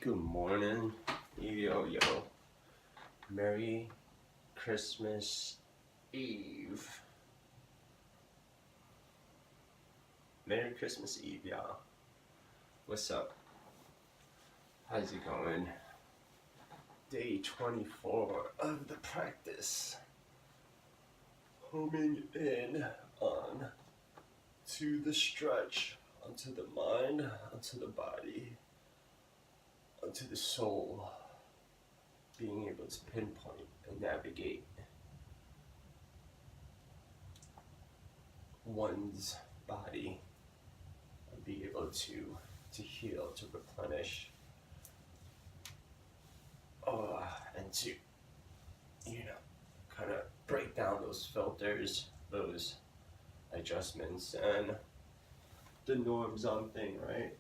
Good morning, yo. Merry Christmas Eve. Merry Christmas Eve, y'all. What's up? How's it going? Day 24 of the practice. Homing in on to the stretch, onto the mind, onto the body, onto the soul. Being able to pinpoint and navigate one's body and be able to heal, to replenish, and to, kind of break down those filters, those adjustments, and the norms on thing, right?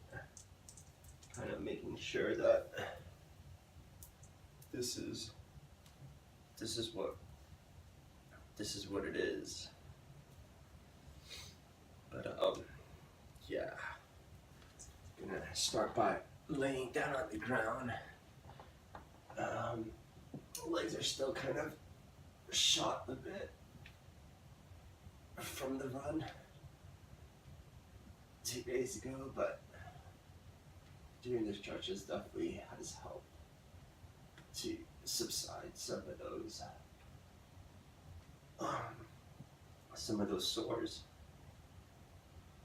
Kind of making sure that this is what it is. But yeah, gonna start by laying down on the ground. Legs are still kind of shot a bit from the run 2 days ago, but doing the stretches definitely has helped to subside some of those sores.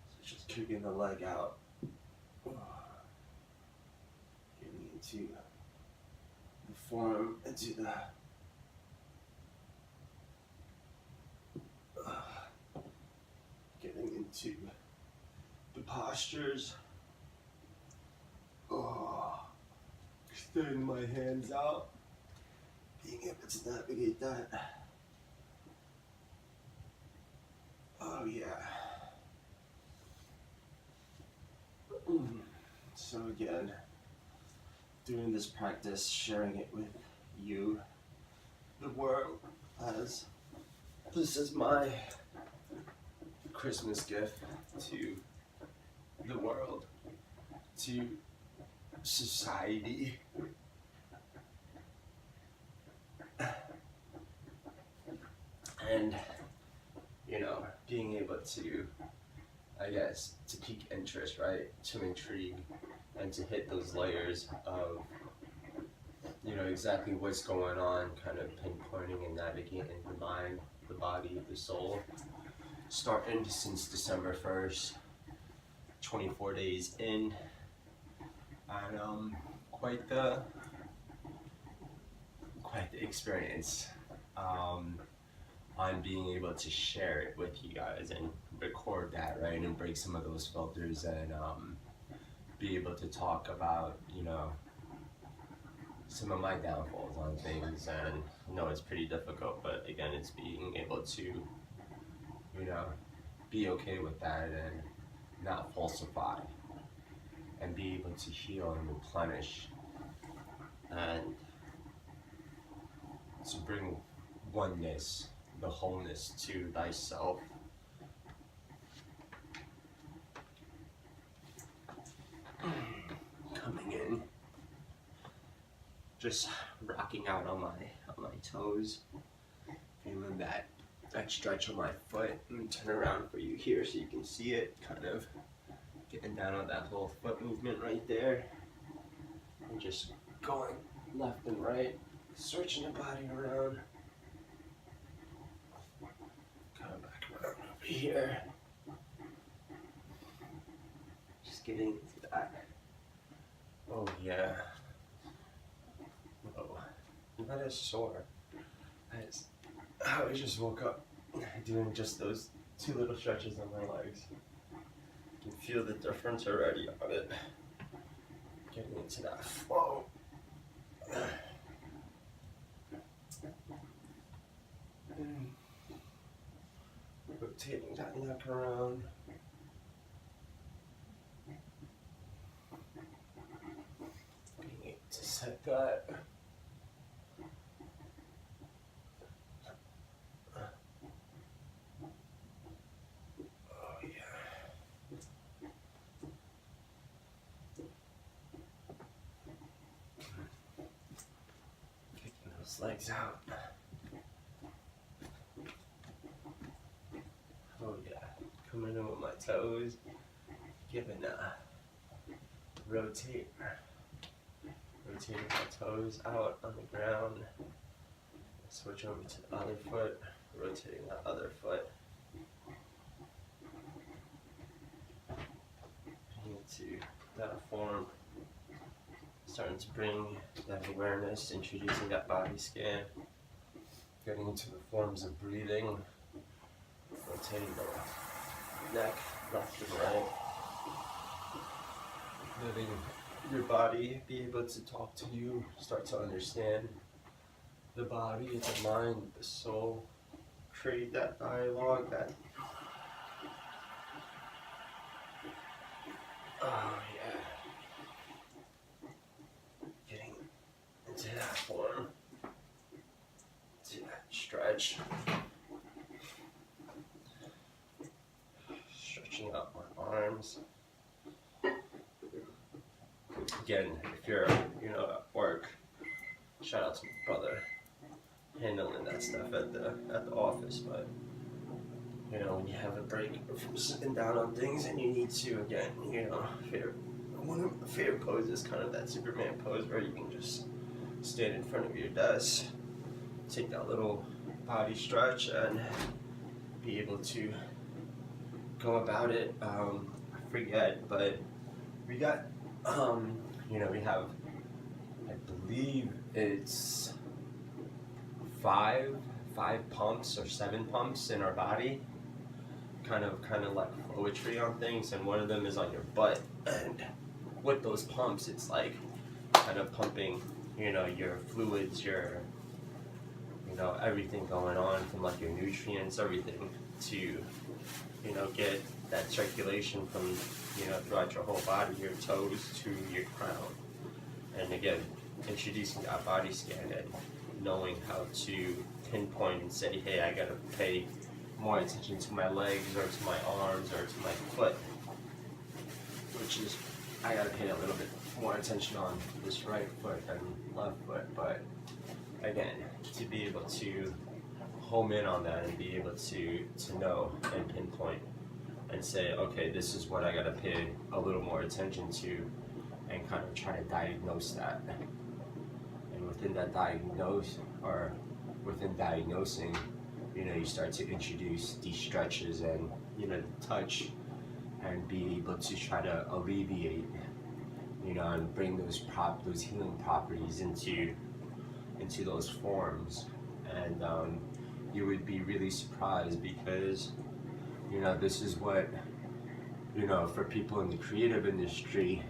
So just kicking the leg out, getting into the form, into the getting into the postures. Extend my hands out, being able to navigate that. Oh yeah. So again, doing this practice, sharing it with you, the world, as this is my Christmas gift to the world, to society. And, being able to, to pique interest, right? To intrigue and to hit those layers of, exactly what's going on, kind of pinpointing and navigating the mind, the body, the soul. Starting since December 1st, 24 days in, and quite the experience. On being able to share it with you guys and record that, right, and break some of those filters and be able to talk about, some of my downfalls on things. And it's pretty difficult, but again, it's being able to, be okay with that and not falsify and be able to heal and replenish and to bring oneness, the wholeness to thyself. Coming in, just rocking out on my toes, feeling that stretch on my foot. Let me turn around for you here so you can see it, kind of getting down on that whole foot movement right there, and just going left and right, switching the body around. Coming back around over here. Just getting into that. Oh yeah. Oh, not as sore as I just woke up doing just those 2 little stretches on my legs. You can feel the difference already on it. Getting into that flow. Rotating that neck around. Being able to set that. Oh yeah. legs out. Oh yeah, coming in with my toes, giving a rotating my toes out on the ground. Switch over to the other foot, rotating that other foot. Into that form, starting to bring that awareness, introducing that body scan, getting into the forms of breathing, rotating the neck left and right, letting your body be able to talk to you, start to understand the body, the mind, the soul, create that dialogue, that oh yeah. Getting into that form. To that stretch. Stretching out my arms. Again, if you're, at work, shout out to my brother handling that stuff at the office, but when you have a break from sitting down on things and you need to, again, one of my favorite poses is kind of that Superman pose where you can just stand in front of your desk, take that little body stretch, and be able to go about it. I forget, but we got, we have, I believe it's five pumps or 7 pumps in our body. Kind of like poetry on things, and one of them is on your butt, and with those pumps it's like kind of pumping your fluids, your everything going on, from like your nutrients, everything, to get that circulation from throughout your whole body, your toes to your crown. And again, introducing that body scan and knowing how to pinpoint and say, hey, I gotta pay more attention to my legs or to my arms or to my foot, which is, I gotta pay a little bit more attention on this right foot and left foot. But again, to be able to home in on that and be able to know and pinpoint and say, okay, this is what I gotta pay a little more attention to, and kind of try to diagnose that. And within that diagnosing, you start to introduce these stretches and the touch, and be able to try to alleviate, and bring those healing properties into those forms. And you would be really surprised, because this is what for people in the creative industry,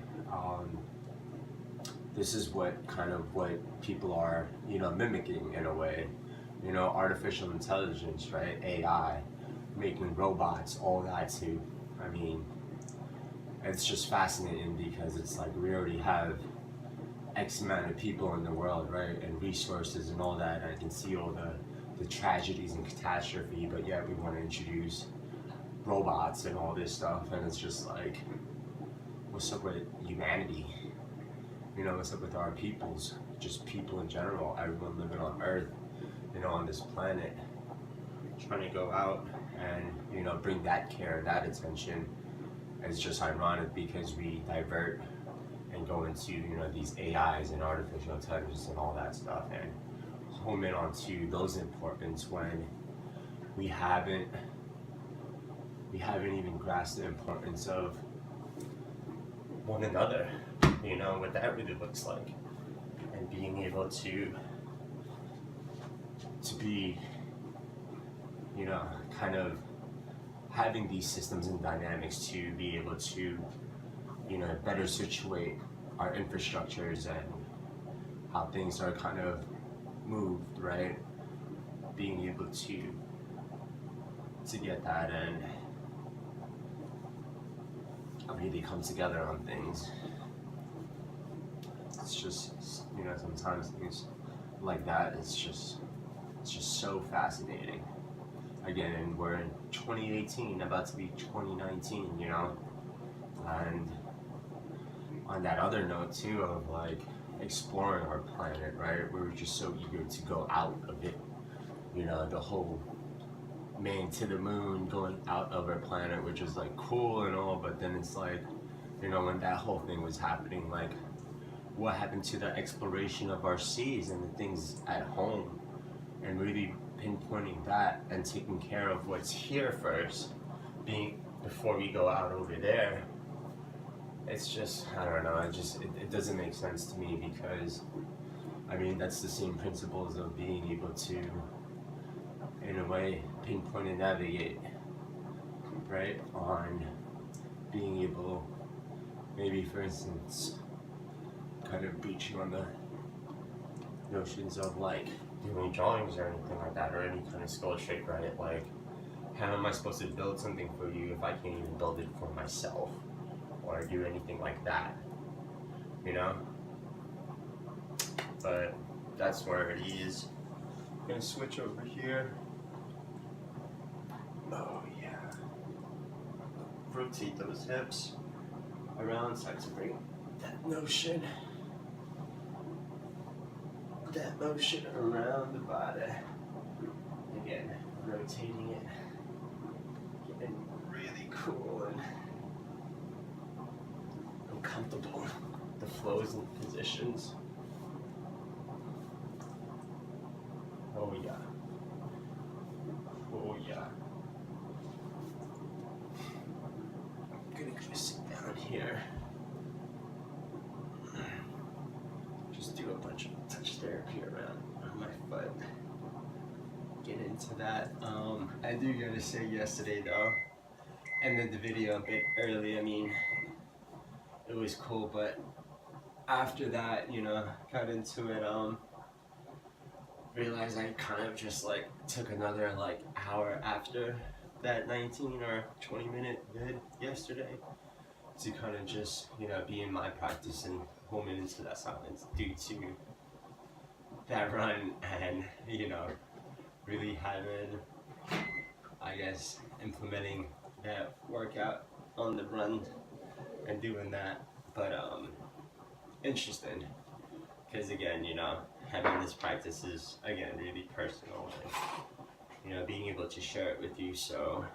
this is what people are mimicking in a way. Artificial intelligence, right? AI, making robots, all that too. I mean, it's just fascinating, because it's like we already have X amount of people in the world, right? And resources and all that. And I can see all the tragedies and catastrophe, but yet we want to introduce robots and all this stuff. And it's just like, what's up with humanity? What's up with our peoples? Just people in general, everyone living on Earth, on this planet, trying to go out and bring that care, that attention. It's just ironic, because we divert and go into these AIs and artificial intelligence and all that stuff, and home in onto those importance, when we haven't even grasped the importance of one another, what that really looks like, and being able to be, kind of having these systems and dynamics to be able to, better situate our infrastructures and how things are kind of moved, right? Being able to get that and really come together on things. It's just, sometimes things like that, it's just so fascinating. Again, we're in 2018, about to be 2019, and on that other note too of like exploring our planet, right? We were just so eager to go out of it. You know, the whole man to the moon, going out of our planet, which is like cool and all, but then it's like, you know, when that whole thing was happening, like what happened to the exploration of our seas and the things at home, and really pinpointing that and taking care of what's here first, before we go out over there. It's just, I don't know, it doesn't make sense to me, because I mean that's the same principles of being able to, in a way, pinpoint and navigate, right, on being able, maybe for instance, kind of breaching on the notions of like doing drawings or anything like that, or any kind of skill trait, right? Like, how am I supposed to build something for you if I can't even build it for myself, or do anything like that, you know? But that's where it is. I'm gonna switch over here. Oh yeah. Rotate those hips around, start to bring that motion around the body. Again, rotating it, getting really cool and uncomfortable. The flows and positions. Oh yeah. Oh yeah. I'm gonna go sit down here. Just do a bunch of touch therapy around on my foot. Get into that. I do gotta say, yesterday though, ended the video a bit early. I mean, it was cool, but after that, you know, got into it. Realized I kind of just like took another like hour after that 19 or 20 minute vid yesterday to kind of just, you know, be in my practice and home into that silence due to that run, and, you know, really having, I guess, implementing that workout on the run and doing that. But interesting, because again, you know, having this practice is, again, really personal, and, you know, being able to share it with you so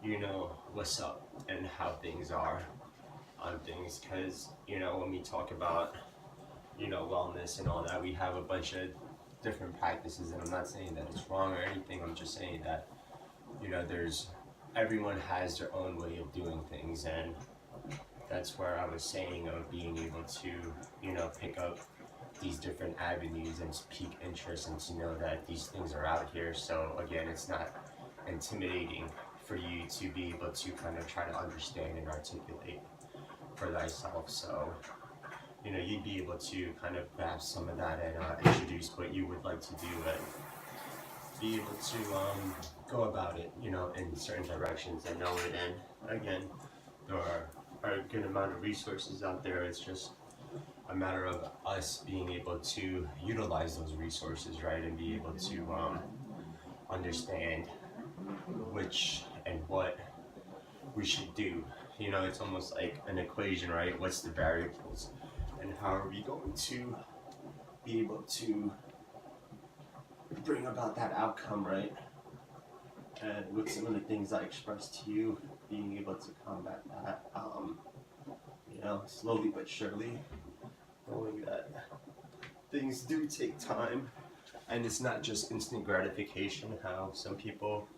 you know what's up and how things are on things. Because, you know, when we talk about, you know, wellness and all that, we have a bunch of different practices, and I'm not saying that it's wrong or anything. I'm just saying that, you know, everyone has their own way of doing things, and that's where I was saying of being able to, you know, pick up these different avenues and pique interest, and to know that these things are out here. So again, it's not intimidating for you to be able to kind of try to understand and articulate for thyself. So, you know, you'd be able to kind of grab some of that and introduce what you would like to do, and be able to go about it, you know, in certain directions and know it. And again, there are a good amount of resources out there. It's just a matter of us being able to utilize those resources, right, and be able to understand which and what we should do. You know, it's almost like an equation, right? What's the variables, and how are we going to be able to bring about that outcome, right? And with some of the things I expressed to you, being able to combat that, you know, slowly but surely, knowing that things do take time, and it's not just instant gratification, how some people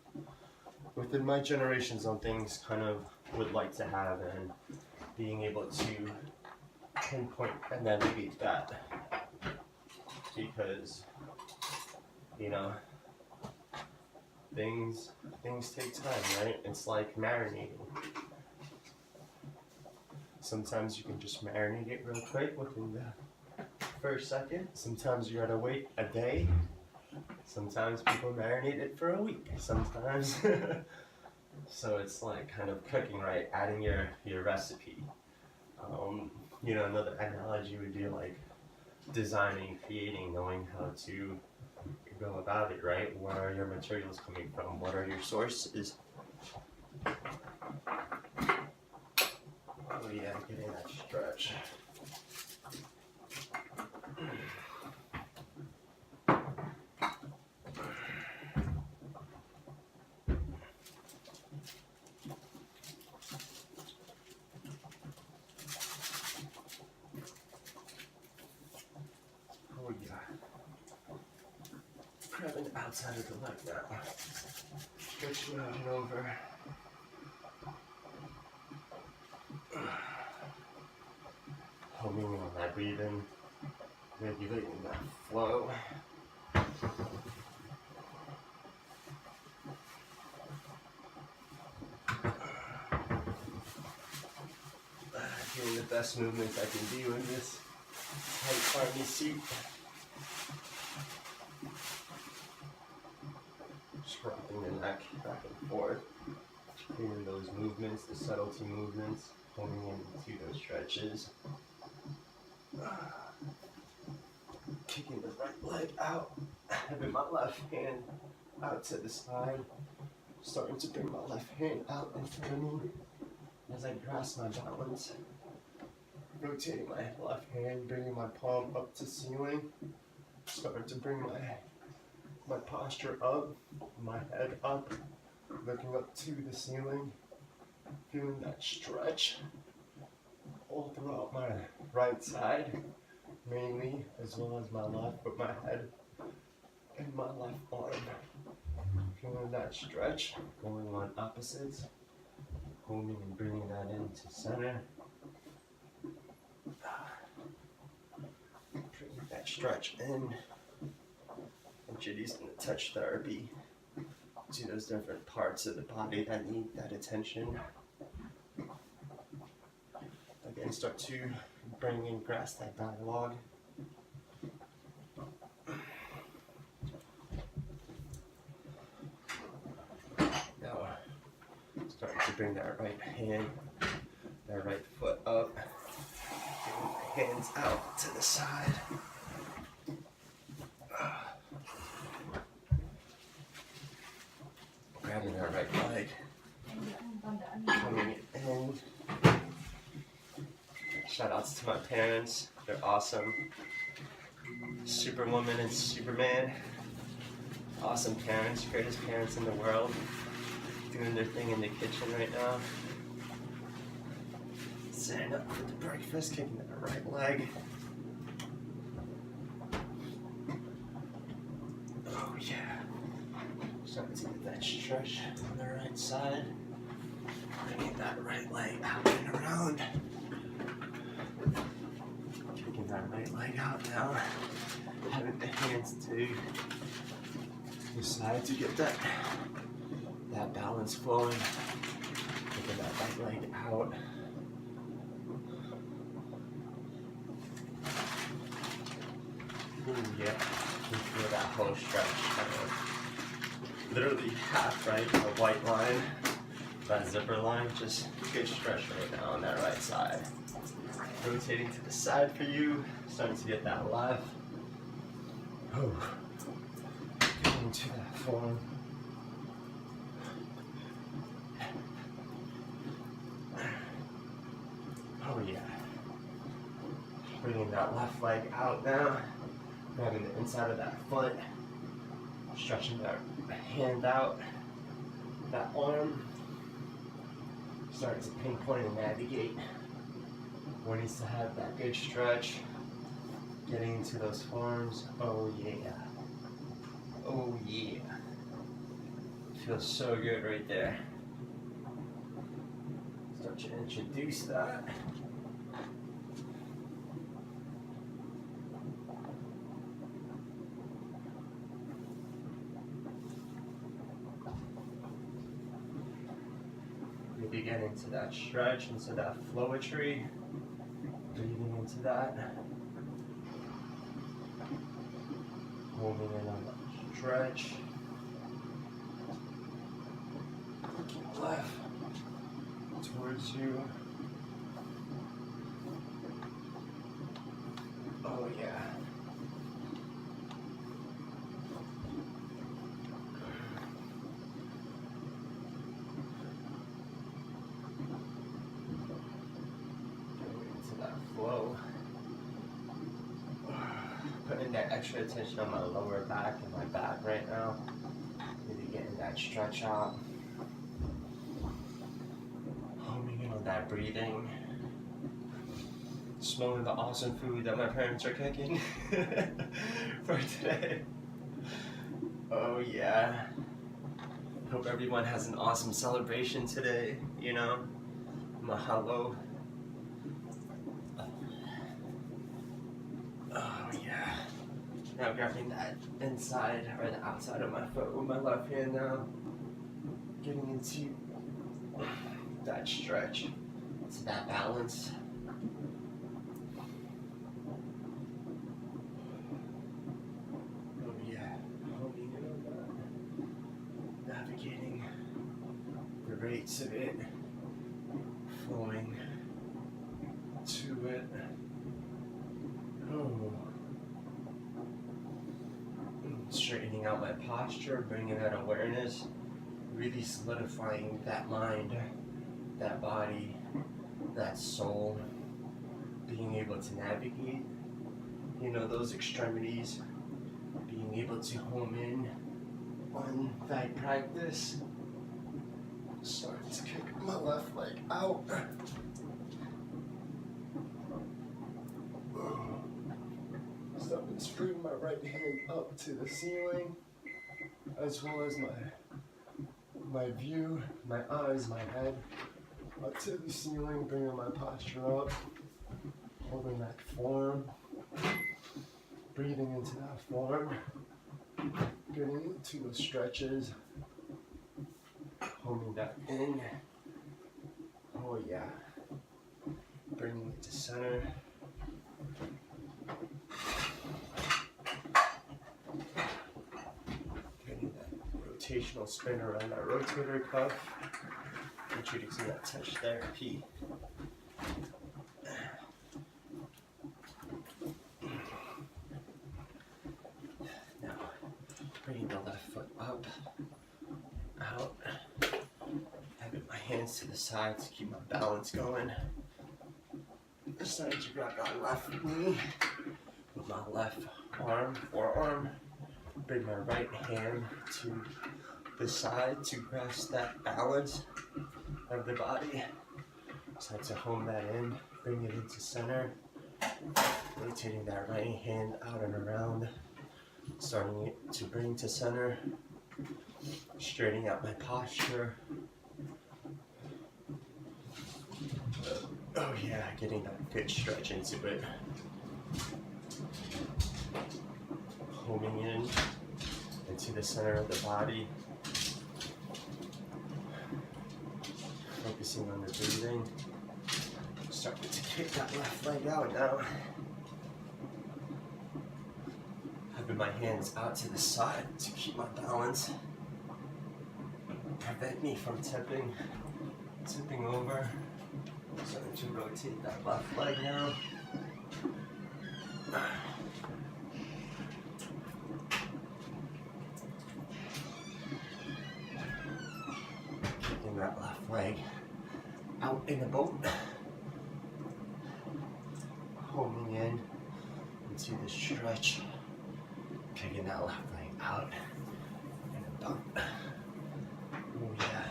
within my generations on things kind of would like to have, and being able to pinpoint and navigate that, because, you know, things take time, right? It's like marinating. Sometimes you can just marinate it real quick within the first second. Sometimes you gotta wait a day. Sometimes people marinate it for a week. Sometimes. So it's like kind of cooking, right? Adding your recipe. You know, another analogy would be like designing, creating, knowing how to go about it, right? Where are your materials coming from? What are your sources? Oh yeah, getting that stretch. Oh yeah. Grabbing the outside of the leg now. Stretch you out and over. Homing on that breathing, regulating that flow. Doing the best movements I can do in this tight army suit. Just rocking the neck back and forth. Doing those movements, the subtlety movements, honing into those stretches. Kicking the right leg out, having my left hand out to the side. Starting to bring my left hand out in front of me as I grasp my balance. Rotating my left hand, bringing my palm up to ceiling. Starting to bring my posture up, my head up, looking up to the ceiling. Feeling that stretch all throughout my right side, mainly, as well as my left, with my head and my left arm. Feeling that stretch, going on opposites, holding and bringing that into center. Bringing that stretch in, introducing the touch therapy to those different parts of the body that need that attention. Again, start to bring and grasp that dialogue. Now, starting to bring that right hand, that right foot up, hands out to the side. Grabbing that right leg, coming in. Shout outs to my parents, they're awesome. Superwoman and Superman. Awesome parents, greatest parents in the world. Doing their thing in the kitchen right now. Setting up for the breakfast, kicking that right leg. Oh yeah. Starting to get that stretch on the right side. Bringing that right leg out and around. Kicking that right leg out now. Having the hands to the side to get that balance flowing. Kicking that right leg out. Ooh, yeah. You feel that whole stretch kind of literally half, right? The white line, that zipper line, just good stretch right now on that right side. Rotating to the side for you, starting to get that left. Oh, getting into that form. Oh yeah. Bringing that left leg out now, grabbing the inside of that foot, stretching that hand out, that arm, starting to pinpoint and navigate where it needs to have that good stretch, getting into those forms. Oh yeah, oh yeah, feels so good right there. Start to introduce that. Maybe get into that stretch, into that flowetry. Breathing into that. Holding in on that stretch. Looking left towards you. Oh yeah. that extra attention on my lower back and my back right now. Really getting that stretch out. Homing in on that breathing. Smelling the awesome food that my parents are cooking for today. Oh yeah. Hope everyone has an awesome celebration today, you know. Mahalo. Oh yeah. Now grabbing that inside or the outside of my foot with my left hand now. Getting into that stretch. To that balance. Oh yeah. Holding it on that. Navigating the rates of it. Flowing to it. Oh. Straightening out my posture, bringing that awareness, really solidifying that mind, that body, that soul, being able to navigate, you know, those extremities, being able to home in on that practice. Starting to kick my left leg out. Starting to bring my right hand up to the ceiling, as well as my view, my eyes, my head up to the ceiling, bringing my posture up, holding that form, breathing into that form, getting into the stretches, holding that in. Oh yeah, bringing it to center. Getting that rotational spin around that rotator cuff. Introducing that touch therapy. Now, bringing the left foot up, out. Having my hands to the side to keep my balance going. Starting to grab my left knee with my left arm, forearm. Bring my right hand to the side to grasp that balance of the body. Start to home that in, bring it into center. Rotating that right hand out and around. Starting it to bring to center. Straightening out my posture. Oh yeah, getting that good stretch into it. Homing in into the center of the body. Focusing on the breathing. Starting to kick that left leg out now. Having my hands out to the side to keep my balance. Prevent me from tipping over. Starting to rotate that left leg now. Keeping that left leg out in the boat. Homing in into the stretch. Kicking that left leg out in a boat. Oh yeah.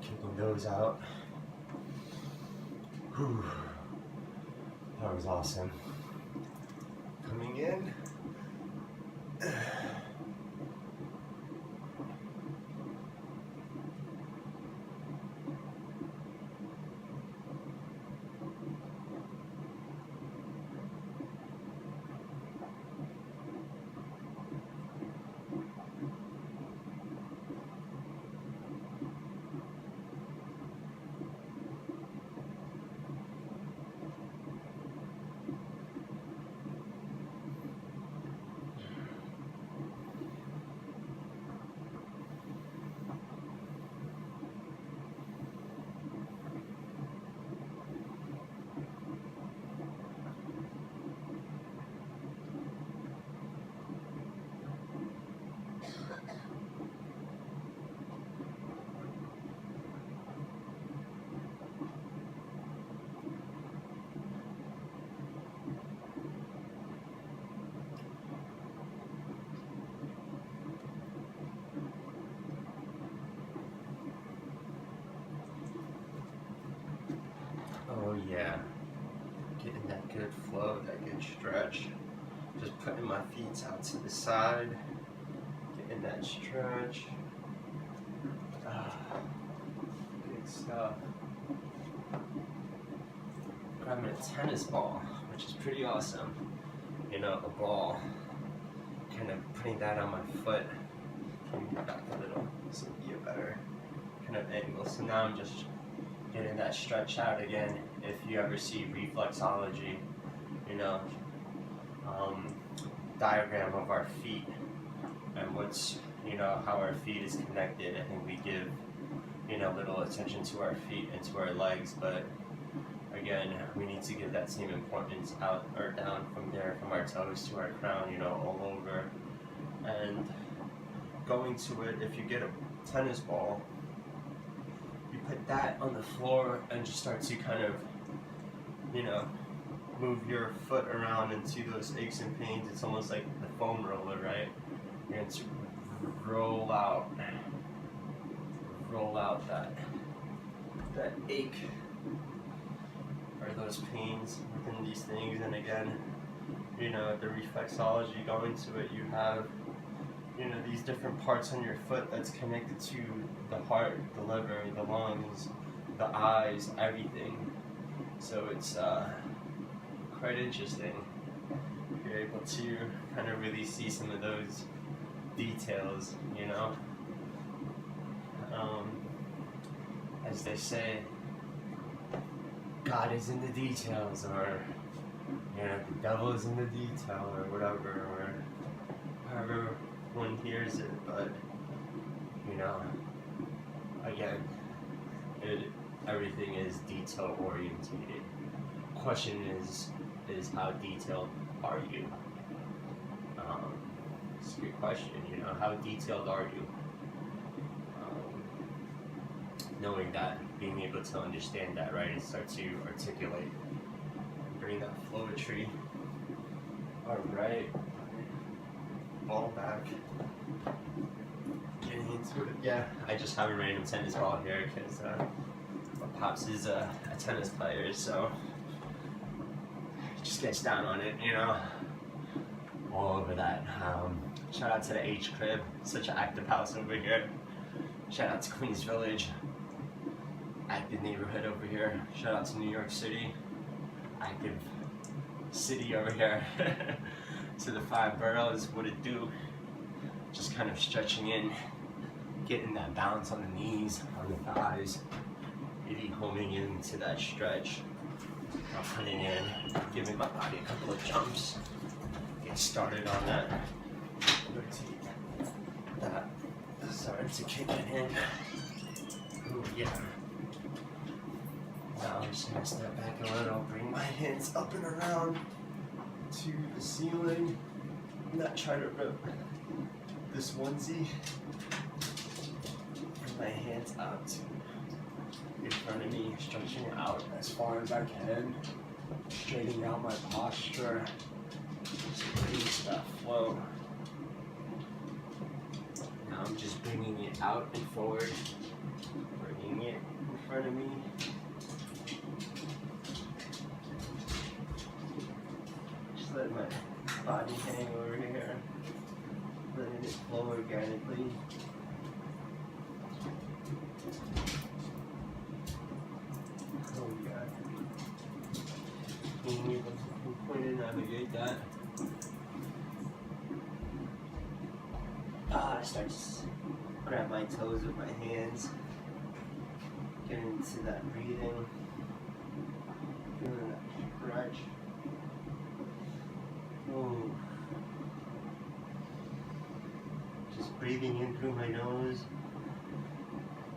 Kicking those out. Whew. That was awesome. Coming in. yeah, getting that good flow, that good stretch. Just putting my feet out to the side, getting that stretch. Good stuff. Grabbing a tennis ball, which is pretty awesome. You know, a ball. Kind of putting that on my foot. Can move back a little, so it'll be a better kind of angle. So now I'm just getting that stretch out again. If you ever see reflexology, you know, diagram of our feet and what's, you know, how our feet is connected. I think we give, you know, little attention to our feet and to our legs, but again, we need to give that same importance out or down from there, from our toes to our crown, you know, all over. And going to it, if you get a tennis ball, you put that on the floor and just start to kind of, you know, move your foot around into those aches and pains. It's almost like the foam roller, right? You're going to roll out that ache or those pains within these things. And again, you know, the reflexology, going to it, you have, you know, these different parts on your foot that's connected to the heart, the liver, the lungs, the eyes, everything. So it's quite interesting. You're able to kind of really see some of those details, you know. As they say, God is in the details, or, you know, the devil is in the detail, or whatever, or however one hears it. But, you know, again, everything is detail oriented. Question is how detailed are you? It's a good question, you know, how detailed are you? Knowing that, being able to understand that, right, and start to articulate, bring that flowetry. Alright, ball back, getting into it. Yeah, I just have a random tennis ball here because my pops is a tennis player, so just gets down on it, you know, all over that. Shout out to the H Crib, such an active house over here. Shout out to Queens Village, active neighborhood over here. Shout out to New York City, active city over here. To the 5 boroughs, what it do? Just kind of stretching in, getting that balance on the knees, on the thighs, really homing into that stretch. Putting in, giving my body a couple of jumps, get started on that routine. That starting to kick it in. Ooh, yeah. Now I'm just gonna step back a little, bring my hands up and around to the ceiling. Not trying to rip this onesie. Bring my hands out to in front of me, stretching it out as far as I can, straightening out my posture, just release that flow. Now I'm just bringing it out and forward, bringing it in front of me. Just let my body hang over here, letting it flow organically. Being able to point and navigate that. I start to grab my toes with my hands, get into that breathing, feeling that stretch. Ooh. Just breathing in through my nose,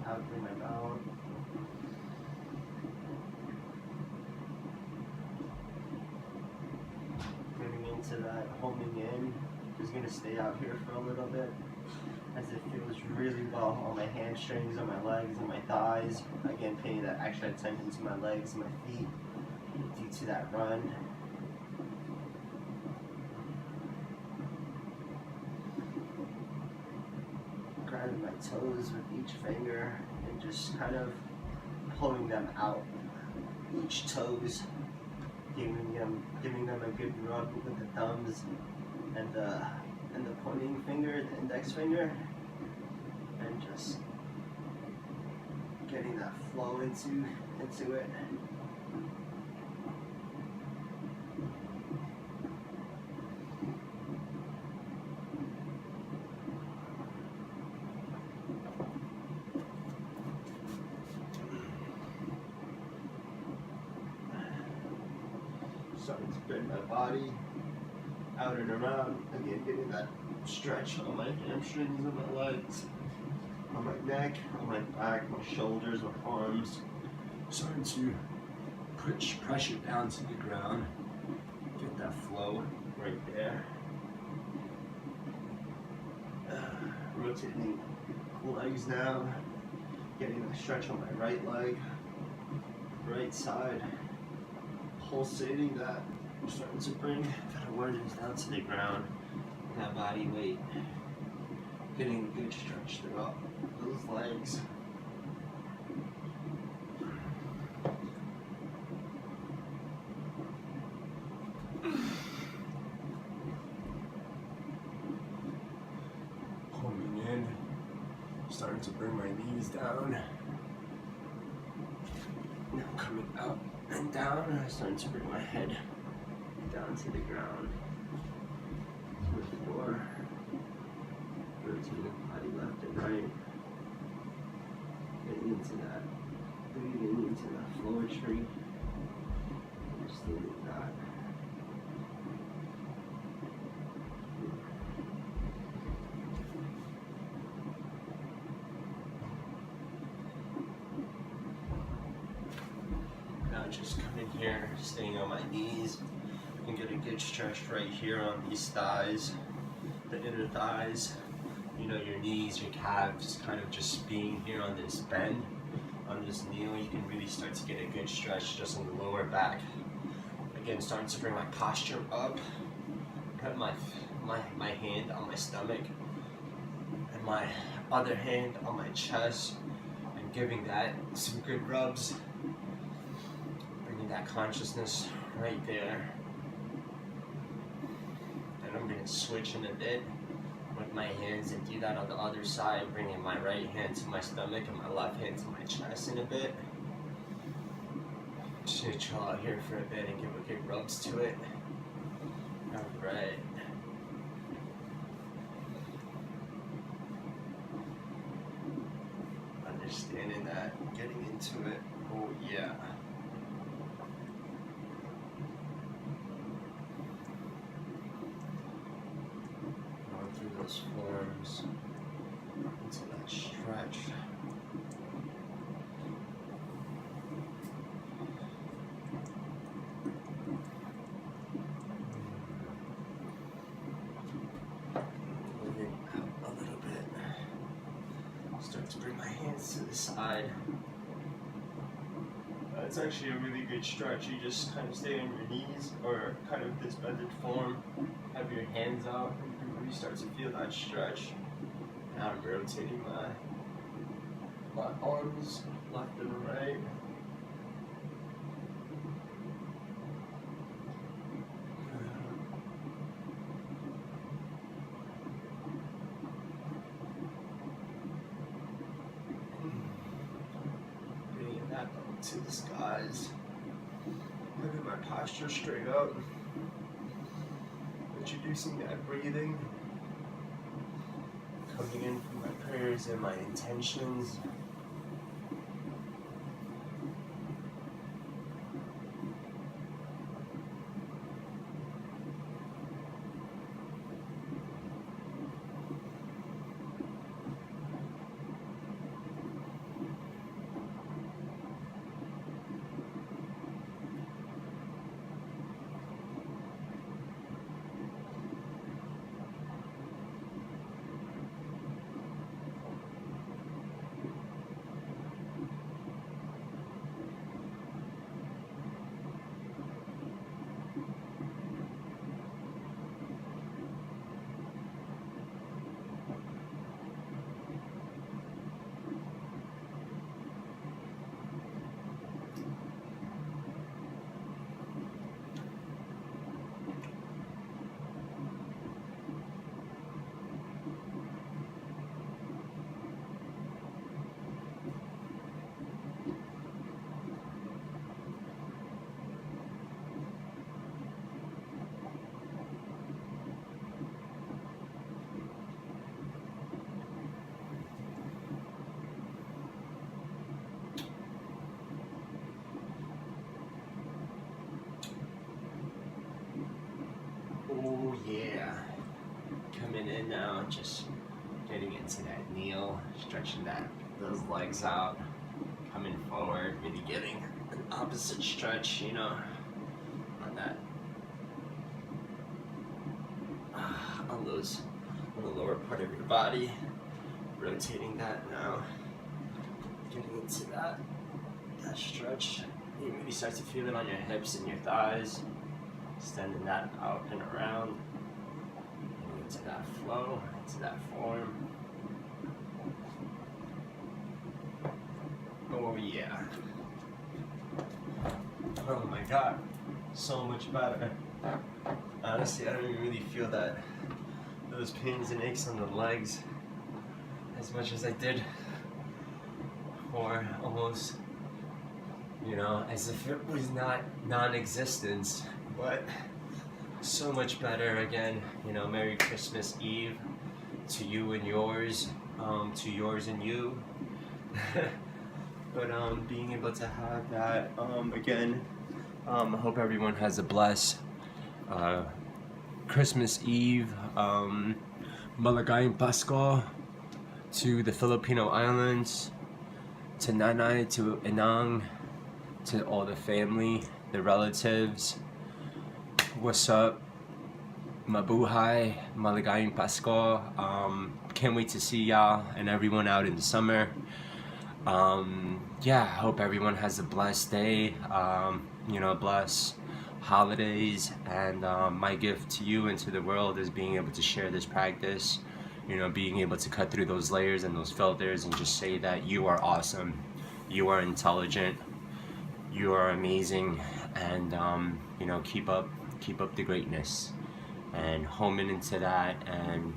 out through my mouth. To that homing in, just gonna stay out here for a little bit as it feels really well on my hamstrings, on my legs, and my thighs. Again, paying that extra attention to my legs and my feet due to that run. Grabbing my toes with each finger and just kind of pulling them out each toes, giving them a good rub with the thumbs and the pointing finger, the index finger, and just getting that flow into it. Starting to bend my body out and around. Again, getting that stretch on my hamstrings, on my legs, on my neck, on my back, my shoulders, my arms. Starting to push pressure down to the ground. Get that flow right there. Rotating legs now. Getting a stretch on my right leg, right side. Pulsating that. I'm starting to bring that awareness down to the ground. That body weight. Getting a good stretch throughout those legs. Pulling in. Starting to bring my knees down. Now coming up and down, and I'm starting to bring my head down to the ground. To the floor. Rotating body left and right. Getting into that, breathing into that floor tree. Just feeling that. Now just come in here, staying on my knees. You can get a good stretch right here on these thighs, the inner thighs. You know, your knees, your calves, kind of just being here on this bend, on this kneel. You can really start to get a good stretch just on the lower back. Again, starting to bring my posture up. Put my hand on my stomach and my other hand on my chest, and giving that some good rubs. Bringing that consciousness right there. And I'm gonna switch in a bit with my hands and do that on the other side, bringing my right hand to my stomach and my left hand to my chest in a bit. Just gonna chill out here for a bit and give a good rubs to it. Alright. Understanding that, getting into it. Oh yeah. Those forms into that stretch. Moving out a little bit. Start to bring my hands to the side. It's actually a really good stretch. You just kind of stay on your knees or kind of this bended form. Have your hands out. You start to feel that stretch. Now I'm rotating my arms left and right. Bringing that up to the skies. Moving my posture straight up. Introducing that breathing. Coming in from my prayers and my intentions. yeah. Coming in now, just getting into that kneel, stretching those legs out, coming forward, really getting an opposite stretch, you know, on that, on the lower part of your body, rotating that now, getting into that stretch. You really start to feel it on your hips and your thighs, extending that out and around, getting into that flow, into that form. Oh yeah. Oh my god, so much better. Honestly, I don't even really feel those pains and aches on the legs as much as I did, or almost, you know, as if it was not non-existence, but so much better. Again, you know, Merry Christmas Eve to you and yours, to yours and you. But being able to have that, again, I hope everyone has a blessed Christmas Eve, Maligayang Pasko to the Filipino Islands, to Nanay, to Inang, to all the family, the relatives. What's up? Mabuhay, Maligayang Pasko. Can't wait to see y'all and everyone out in the summer. Yeah, I hope everyone has a blessed day, you know, blessed holidays, and my gift to you and to the world is being able to share this practice, you know, being able to cut through those layers and those filters and just say that you are awesome, you are intelligent, you are amazing, and you know, keep up the greatness, and homing into that, and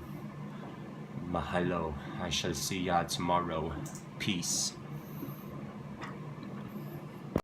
mahalo. I shall see ya tomorrow. Peace.